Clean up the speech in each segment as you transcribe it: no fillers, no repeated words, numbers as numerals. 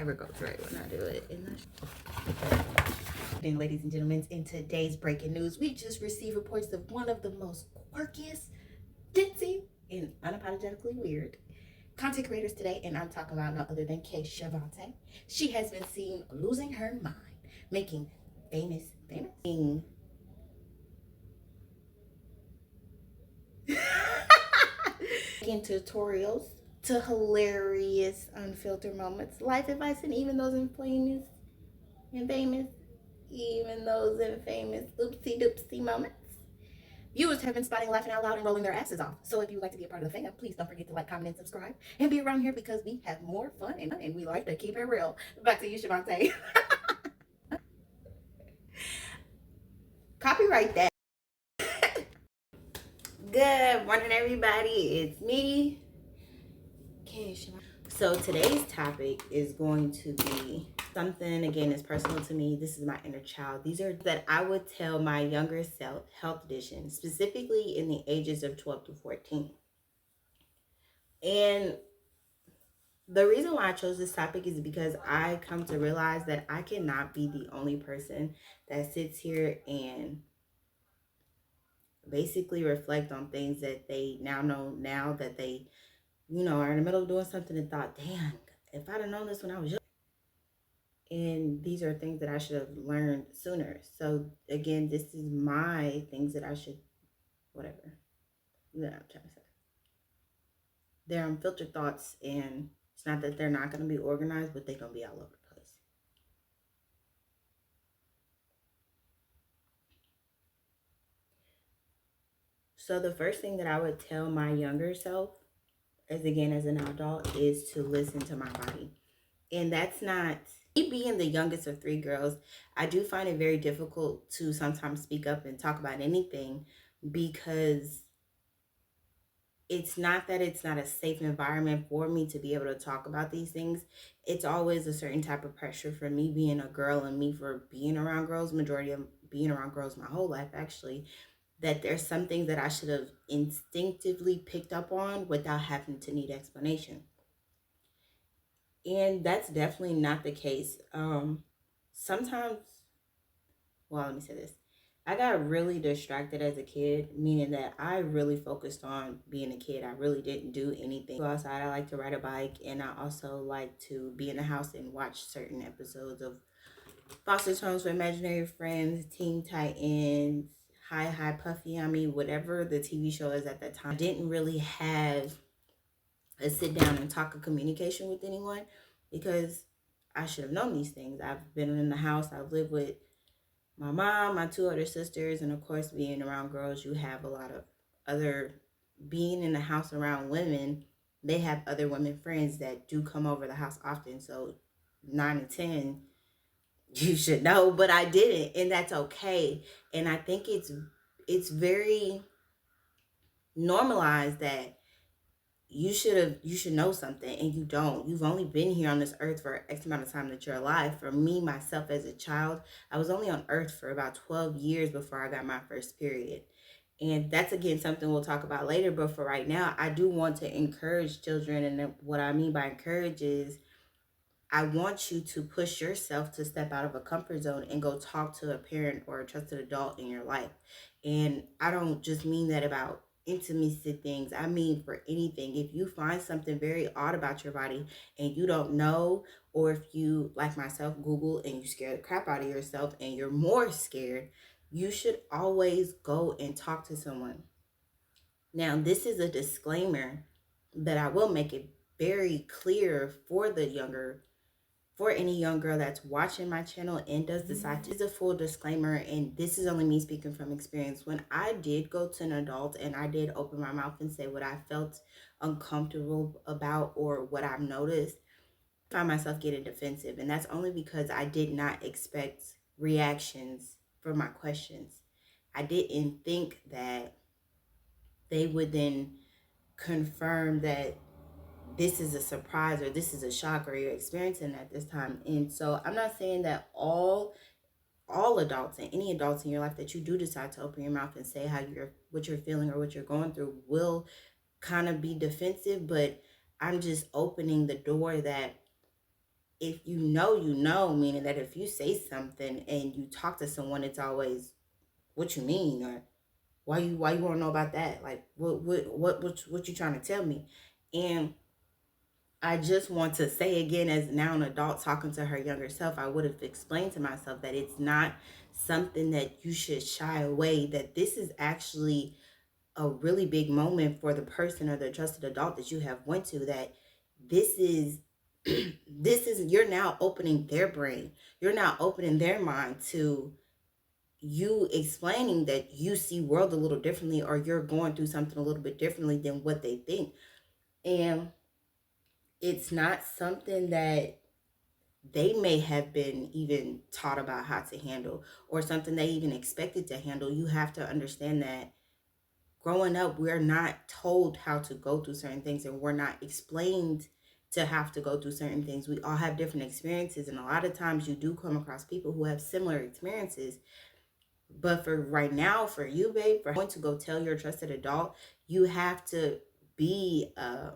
ever goes right when I do it. Then, ladies and gentlemen, in today's breaking news, we just received reports of one of the most quirkiest, ditzy, and unapologetically weird content creators today, and I'm talking about no other than Kay Shavante. She has been seen losing her mind, making famous making tutorials to hilarious unfiltered moments, life advice, and even those infamous oopsie doopsie moments. Viewers have been spotting laughing out loud and rolling their asses off. So if you'd like to be a part of the fam, please don't forget to like, comment, and subscribe. And be around here because we have more fun and we like to keep it real. Back to you, Shavante. Copyright that. Good morning, everybody. It's me, Kay Shavante. So today's topic is going to be something, again, that's personal to me. This is my inner child. These are that I would tell my younger self, health edition, specifically in the ages of 12 to 14. And the reason why I chose this topic is because I come to realize that I cannot be the only person that sits here and basically reflect on things that they now know, now that they, are in the middle of doing something and thought, damn, if I'd have known this when I was young. And these are things that I should have learned sooner. So again, this is my things that I should, whatever, that I'm trying to say. They're unfiltered thoughts, and it's not that they're not going to be organized, but they're going to be all over the place. So the first thing that I would tell my younger self, as an adult, is to listen to my body. And that's not, me being the youngest of three girls, I do find it very difficult to sometimes speak up and talk about anything, because it's not that it's not a safe environment for me to be able to talk about these things. It's always a certain type of pressure for me being a girl, and me for being around girls, majority of being around girls my whole life actually, that there's some things that I should have instinctively picked up on without having to need explanation. And that's definitely not the case. Sometimes, well, let me say this. I got really distracted as a kid, meaning that I really focused on being a kid. I really didn't do anything. Go outside, I like to ride a bike, and I also like to be in the house and watch certain episodes of Foster Homes for Imaginary Friends, Teen Titans, Hi Puffy on Me, whatever the TV show is at that time. I didn't really have a sit down and talk of communication with anyone, because I should have known these things. I've been in the house, I've lived with my mom, my two other sisters, and of course, being around girls, you have a lot of other, being in the house around women, they have other women friends that do come over the house often. So 9 and 10, you should know, but I didn't, and that's okay. And I think it's very normalized that you should know something, and you don't. You've only been here on this earth for X amount of time that you're alive. For me, myself, as a child, I was only on earth for about 12 years before I got my first period. And that's, again, something we'll talk about later. But for right now, I do want to encourage children. And what I mean by encourage is, I want you to push yourself to step out of a comfort zone and go talk to a parent or a trusted adult in your life. And I don't just mean that about intimacy things. I mean for anything. If you find something very odd about your body and you don't know, or if you, like myself, Google and you scare the crap out of yourself and you're more scared, you should always go and talk to someone. Now, this is a disclaimer that I will make it very clear for any young girl that's watching my channel and does decide to. This is a full disclaimer, and this is only me speaking from experience. When I did go to an adult and I did open my mouth and say what I felt uncomfortable about or what I've noticed, I found myself getting defensive. And that's only because I did not expect reactions for my questions. I didn't think that they would then confirm that this is a surprise or this is a shock or you're experiencing at this time. And so I'm not saying that all adults and any adults in your life that you do decide to open your mouth and say what you're feeling or what you're going through will kind of be defensive, but I'm just opening the door that if you know, you know, meaning that if you say something and you talk to someone, it's always, what you mean, or why you want to know about that? Like, what you trying to tell me? And I just want to say again, as now an adult talking to her younger self, I would have explained to myself that it's not something that you should shy away, that this is actually a really big moment for the person or the trusted adult that you have went to, that this is this is, you're now opening their brain, you're now opening their mind to you explaining that you see world a little differently, or you're going through something a little bit differently than what they think. And it's not something that they may have been even taught about how to handle, or something they even expected to handle. You have to understand that growing up, we're not told how to go through certain things, and we're not explained to have to go through certain things. We all have different experiences, and a lot of times you do come across people who have similar experiences. But for right now, for you, babe, for going to go tell your trusted adult, you have to be a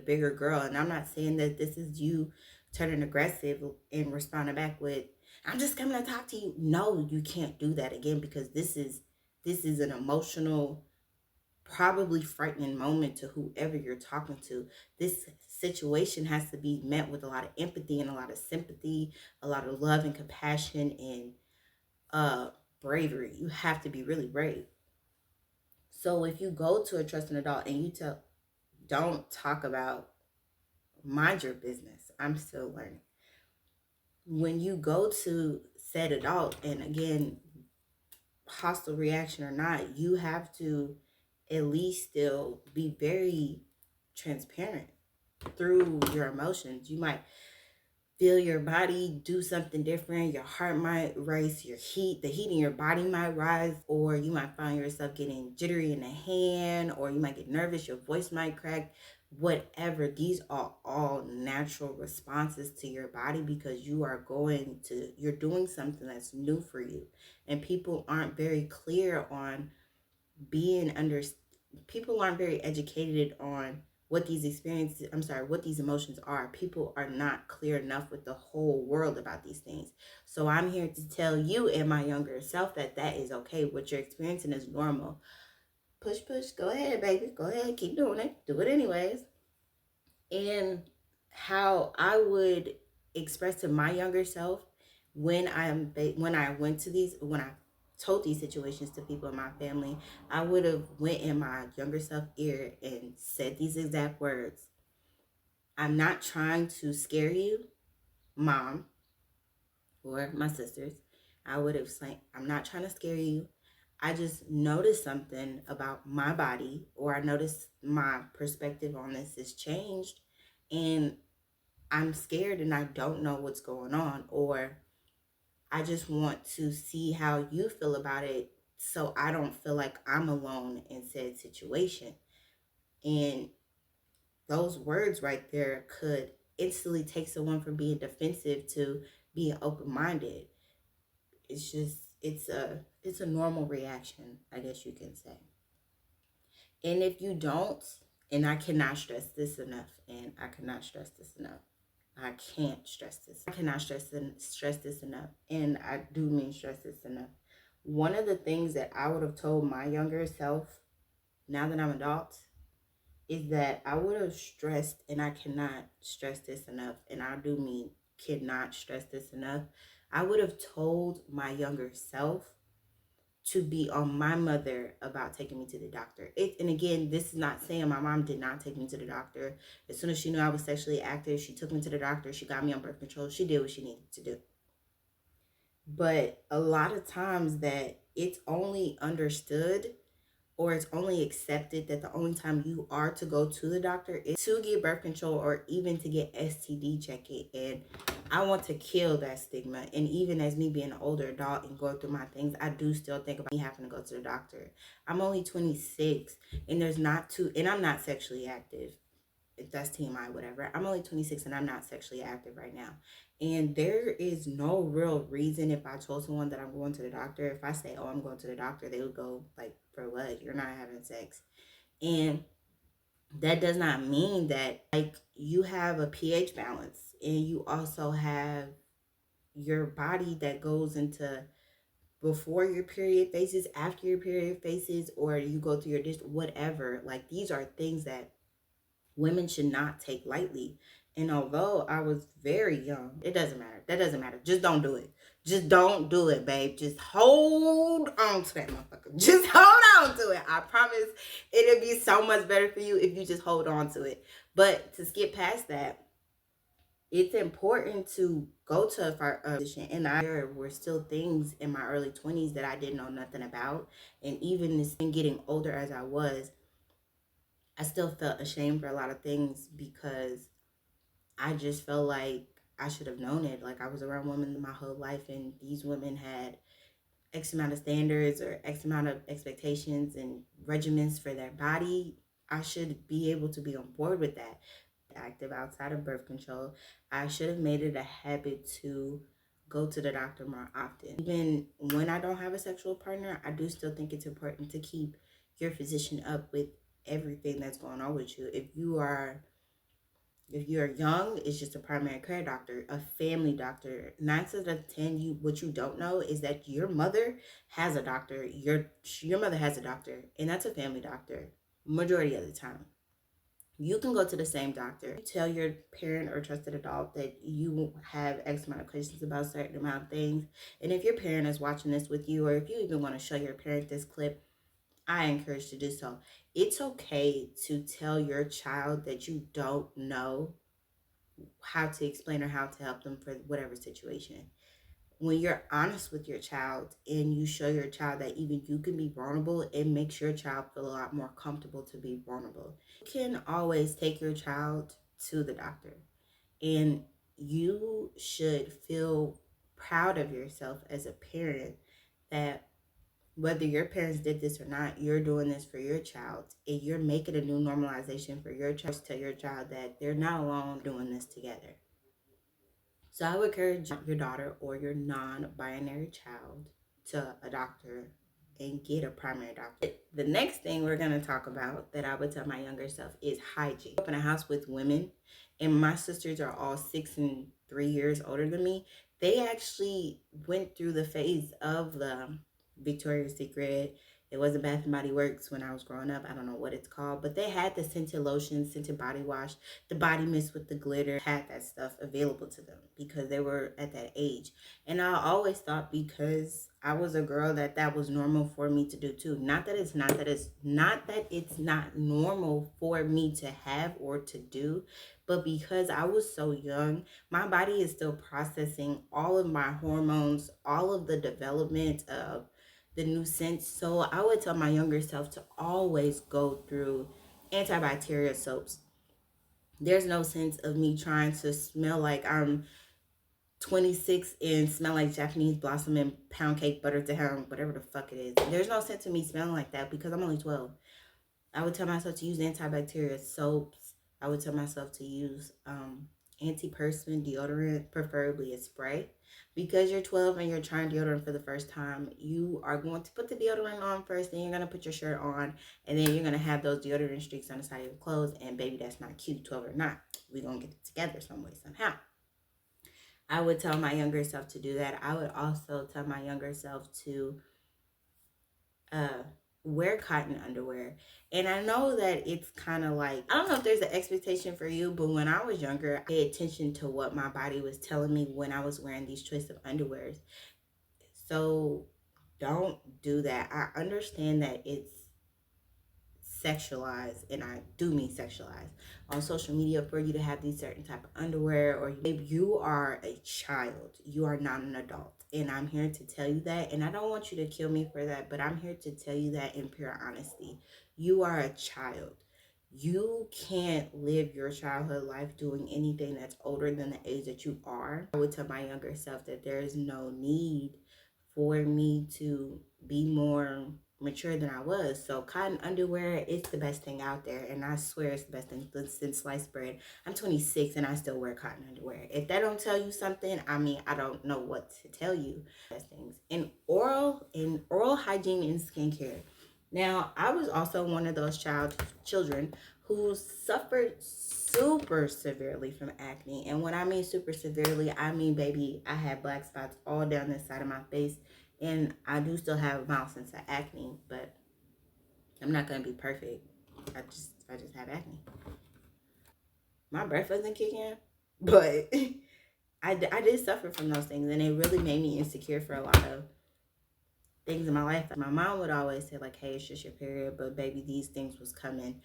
bigger girl. And I'm not saying that this is you turning aggressive and responding back with, I'm just coming to talk to you. No, you can't do that again, because this is an emotional, probably frightening moment to whoever you're talking to. This situation has to be met with a lot of empathy and a lot of sympathy, a lot of love and compassion, and bravery. You have to be really brave. So if you go to a trusting adult and you tell, don't talk about, mind your business, I'm still learning. When you go to said adult, and again, hostile reaction or not, you have to at least still be very transparent through your emotions. You might feel your body do something different. Your heart might race, the heat in your body might rise, or you might find yourself getting jittery in the hand, or you might get nervous, your voice might crack. Whatever, these are all natural responses to your body, because you're doing something that's new for you. And people aren't very clear on being under people aren't very educated on what these emotions are. People are not clear enough with the whole world about these things. So I'm here to tell you and my younger self that that is okay. What you're experiencing is normal. Push, push, go ahead, baby. Go ahead, keep doing it. Do it anyways. And how I would express to my younger self when I told these situations to people in my family, I would have went in my younger self ear and said these exact words. I'm not trying to scare you, mom, or my sisters. I would have said, I'm not trying to scare you. I just noticed something about my body, or I noticed my perspective on this has changed, and I'm scared and I don't know what's going on, or I just want to see how you feel about it, so I don't feel like I'm alone in said situation. And those words right there could instantly take someone from being defensive to being open-minded. It's a normal reaction, I guess you can say. And if you don't, and I cannot stress this enough, and I cannot stress this enough. I can't stress this. I cannot stress this enough. And I do mean stress this enough. One of the things that I would have told my younger self, now that I'm adult, is that I would have stressed, and I cannot stress this enough, and I do mean cannot stress this enough. I would have told my younger self to be on my mother about taking me to the doctor. And again, this is not saying my mom did not take me to the doctor. As soon as she knew I was sexually active, she took me to the doctor. She got me on birth control. She did what she needed to do. But a lot of times that it's only understood, or it's only accepted, that the only time you are to go to the doctor is to get birth control, or even to get STD checking. And I want to kill that stigma. And even as me being an older adult and going through my things, I do still think about me having to go to the doctor. I'm only 26, and and I'm not sexually active. If that's TMI, whatever. I'm only 26 and I'm not sexually active right now. And there is no real reason, if I told someone that I'm going to the doctor, if I say, oh, I'm going to the doctor, they would go like, for what? You're not having sex. And That does not mean that, like, you have a pH balance and you also have your body that goes into before your period phases, after your period phases, or you go through your whatever. Like, these are things that women should not take lightly. And although I was very young, it doesn't matter. That doesn't matter. Just don't do it. Just don't do it, babe. Just hold on to that motherfucker. Just hold on to it. I promise it'll be so much better for you if you just hold on to it. But to skip past that, it's important to go to a physician. And there were still things in my early 20s that I didn't know nothing about. And even getting older as I was, I still felt ashamed for a lot of things because I just felt like I should have known it. Like, I was around women my whole life, and these women had X amount of standards or X amount of expectations and regimens for their body. I should be able to be on board with that. Active outside of birth control, I should have made it a habit to go to the doctor more often. Even when I don't have a sexual partner, I do still think it's important to keep your physician up with everything that's going on with you. If you're young, it's just a primary care doctor, a family doctor. 9 out of 10, what you don't know is that your mother has a doctor. Your mother has a doctor, and that's a family doctor majority of the time. You can go to the same doctor. Tell your parent or trusted adult that you have X amount of questions about a certain amount of things. And if your parent is watching this with you, or if you even want to show your parent this clip, I encourage to do so. It's okay to tell your child that you don't know how to explain or how to help them for whatever situation. When you're honest with your child and you show your child that even you can be vulnerable, it makes your child feel a lot more comfortable to be vulnerable. You can always take your child to the doctor, and you should feel proud of yourself as a parent that whether your parents did this or not, you're doing this for your child, and you're making a new normalization for your child. Tell your child that they're not alone doing this together. So I would encourage your daughter or your non-binary child to a doctor and get a primary doctor. The next thing we're going to talk about that I would tell my younger self is hygiene. I grew up in a house with women, and my sisters are all 6 and 3 years older than me. They actually went through the phase of the Victoria's Secret. It wasn't Bath and Body Works when I was growing up. I don't know what it's called, but they had the scented lotion, scented body wash, the body mist with the glitter, had that stuff available to them because they were at that age. And I always thought, because I was a girl, that was normal for me to do too. Not that it's not normal for me to have or to do, but because I was so young, my body is still processing all of my hormones, all of the development of the new scents. So I would tell my younger self to always go through antibacterial soaps. There's no sense of me trying to smell like I'm 26 and smell like Japanese blossom and pound cake butter to ham, whatever the fuck it is. There's no sense of me smelling like that because I'm only 12. I would tell myself to use antibacterial soaps. I would tell myself to use antiperspirant deodorant, preferably a spray. Because you're 12 and you're trying deodorant for the first time, you are going to put the deodorant on first, then you're going to put your shirt on, and then you're going to have those deodorant streaks on the side of your clothes, and baby, that's not cute, 12 or not. We're going to get it together some way, somehow. I would tell my younger self to do that. I would also tell my younger self to wear cotton underwear. And I know that it's kind of like, I don't know if there's an expectation for you, but when I was younger, I paid attention to what my body was telling me when I was wearing these choice of underwears. So don't do that. I understand that it's sexualized, and I do mean sexualized, on social media for you to have these certain type of underwear, or maybe you are a child, you are not an adult, and I'm here to tell you that. And I don't want you to kill me for that, but I'm here to tell you that in pure honesty. You are a child. You can't live your childhood life doing anything that's older than the age that you are. I would tell my younger self that there is no need for me to be more mature than I was. So cotton underwear is the best thing out there, and I swear it's the best thing since sliced bread. I'm 26 and I still wear cotton underwear. If that don't tell you something, I mean, I don't know what to tell you. Best things in oral hygiene and skincare. Now, I was also one of those children who suffered super severely from acne. And when I mean super severely, I mean, baby, I had black spots all down the side of my face. And I do still have mild sense of acne, but I'm not going to be perfect. I just have acne. My breath doesn't kick in, but I did suffer from those things. And it really made me insecure for a lot of things in my life. My mom would always say, like, hey, it's just your period, but baby, these things was coming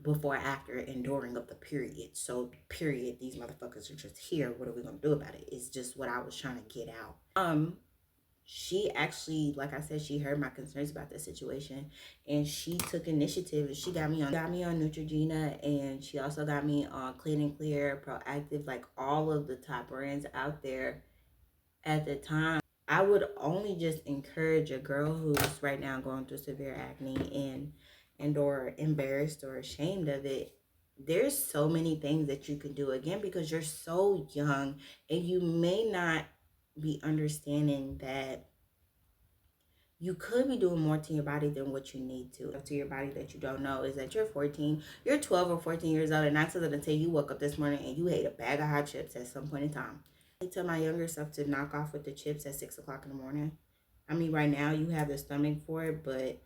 before, after, and during of the period. So, period, these motherfuckers are just here. What are we gonna do about it? It's just what I was trying to get out. She actually, like I said, she heard my concerns about this situation, and she took initiative. She got me on Neutrogena, and she also got me on Clean and Clear, Proactive, like all of the top brands out there at the time. I would only just encourage a girl who's right now going through severe acne and or embarrassed or ashamed of it. There's so many things that you can do, again, because you're so young and you may not be understanding that you could be doing more to your body than what you need to your body that you don't know is that you're 12 or 14 years old, and not until you woke up this morning and you ate a bag of hot chips at some point in time. I tell my younger self to knock off with the chips at 6 o'clock in the morning. I mean, right now you have the stomach for it, but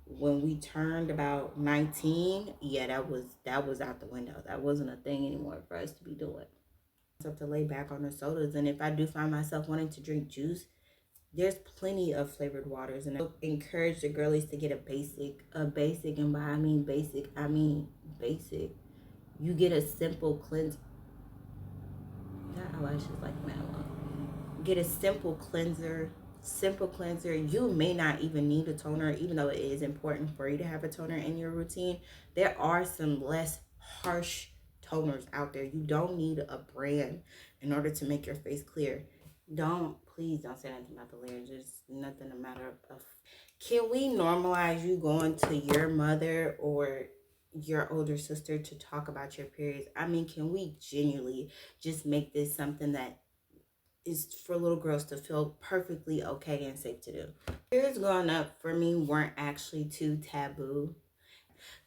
when we turned about 19, yeah, that was out the window. That wasn't a thing anymore for us to be doing. To lay back on the sodas, and if I do find myself wanting to drink juice, there's plenty of flavored waters, and I encourage the girlies to get a basic, and by I mean basic. You get a simple cleanse. That eyelash is like mad long. Get a simple cleanser. You may not even need a toner, even though it is important for you to have a toner in your routine. There are some less harsh toners out there. You don't need a brand in order to make your face clear. Please don't say anything about the layers. There's nothing a matter of. Can we normalize you going to your mother or your older sister to talk about your periods? I mean, can we genuinely just make this something that is for little girls to feel perfectly okay and safe to do? Periods growing up for me weren't actually too taboo.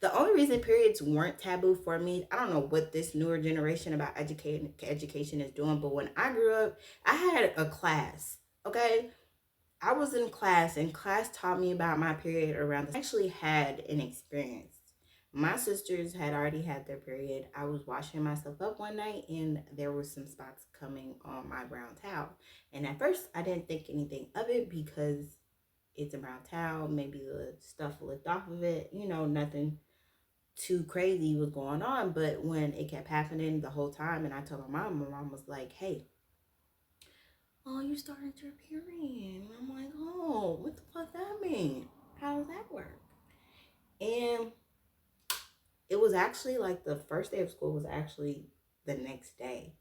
The only reason periods weren't taboo for me, I don't know what this newer generation about education is doing, but when I grew up, I had a class, okay? I was in class, and class taught me about my period around I actually had an experience. My sisters had already had their period. I was washing myself up one night, and there were some spots coming on my brown towel. And at first, I didn't think anything of it because it's a brown towel. Maybe the stuff lift off of it. Nothing too crazy was going on. But when it kept happening the whole time, and I told my mom was like, hey, oh, you started your period. And I'm like, oh, what the fuck that mean? How does that work? And it was actually like the first day of school was actually the next day.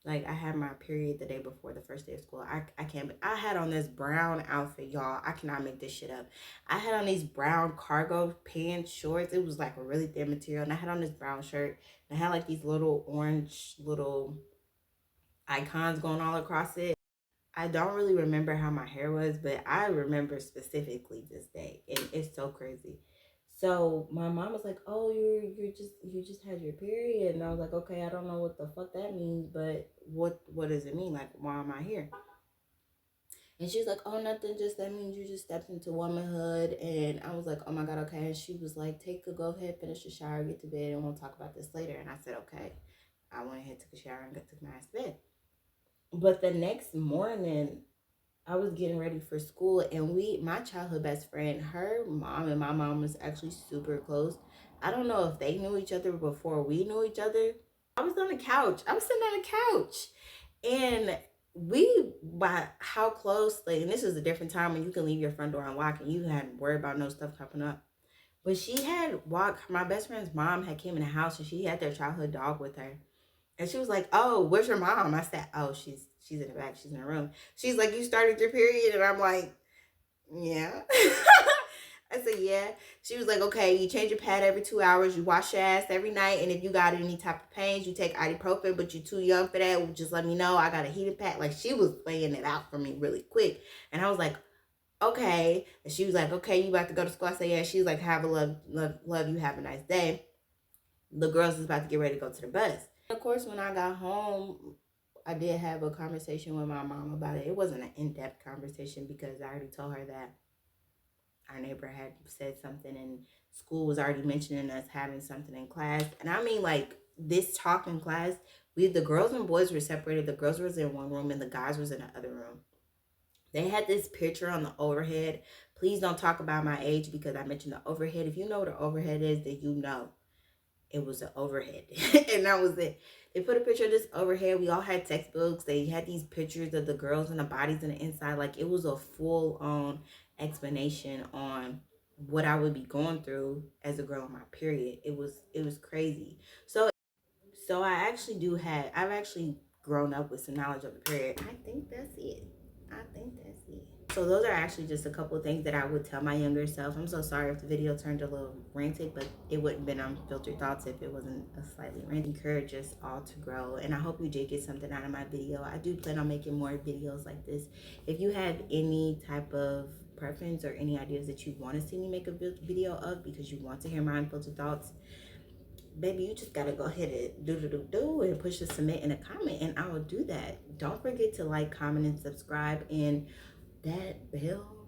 Like, I had my period the day before the first day of school. I can't, I had on this brown outfit, y'all. I cannot make this shit up. I had on these brown cargo pants, shorts. It was like a really thin material. And I had on this brown shirt. And I had like these little orange little icons going all across it. I don't really remember how my hair was, but I remember specifically this day, and it's so crazy. So my mom was like, "Oh, you just had your period," and I was like, "Okay, I don't know what the fuck that means, but what does it mean? Like, why am I here?" And she was like, "Oh, nothing. Just that means you just stepped into womanhood." And I was like, "Oh my god, okay." And she was like, go ahead, finish the shower, get to bed, and we'll talk about this later." And I said, "Okay." I went ahead, took a shower, and took my ass to bed. But the next morning, I was getting ready for school, and my childhood best friend, her mom and my mom was actually super close. I don't know if they knew each other before we knew each other. I was on the couch. I was sitting on the couch, and by how close, like, and this is a different time when you can leave your front door unlocked and you hadn't worried about no stuff coming up. But she had walked, my best friend's mom had came in the house, and she had their childhood dog with her. And she was like, "Oh, where's your mom?" I said, "Oh, she's in the back. She's in her room." She's like, "You started your period?" And I'm like, "Yeah." I said, "Yeah." She was like, "Okay, you change your pad every 2 hours. You wash your ass every night. And if you got any type of pains, you take ibuprofen, but you're too young for that. Just let me know. I got a heated pad." Like, she was laying it out for me really quick. And I was like, Okay. And she was like, okay, you about to go to school? I said, yeah. She was like, have a love you, have a nice day. The girls was about to get ready to go to the bus. Of course, when I got home, I did have a conversation with my mom about it. It wasn't an in-depth conversation because I already told her that our neighbor had said something and school was already mentioning us having something in class. And I mean, like, this talk in class, the girls and boys were separated. The girls was in one room and the guys was in the other room. They had this picture on the overhead. Please don't talk about my age because I mentioned the overhead. If you know what an overhead is, then you know it was an overhead. And that was it. They put a picture of this overhead. We all had textbooks. They had these pictures of the girls and the bodies on the inside. Like, it was a full on explanation on what I would be going through as a girl on my period. It was crazy. So I actually I've actually grown up with some knowledge of the period. I think that's it. I think that's it. So those are actually just a couple of things that I would tell my younger self. I'm so sorry if the video turned a little ranted, but it wouldn't have been unfiltered thoughts if it wasn't a slightly rant. Encourage us all to grow. And I hope you did get something out of my video. I do plan on making more videos like this. If you have any type of preference or any ideas that you want to see me make a video of because you want to hear my unfiltered thoughts, baby, you just gotta go ahead and do and push the submit in a comment, and I will do that. Don't forget to like, comment, and subscribe, and that bell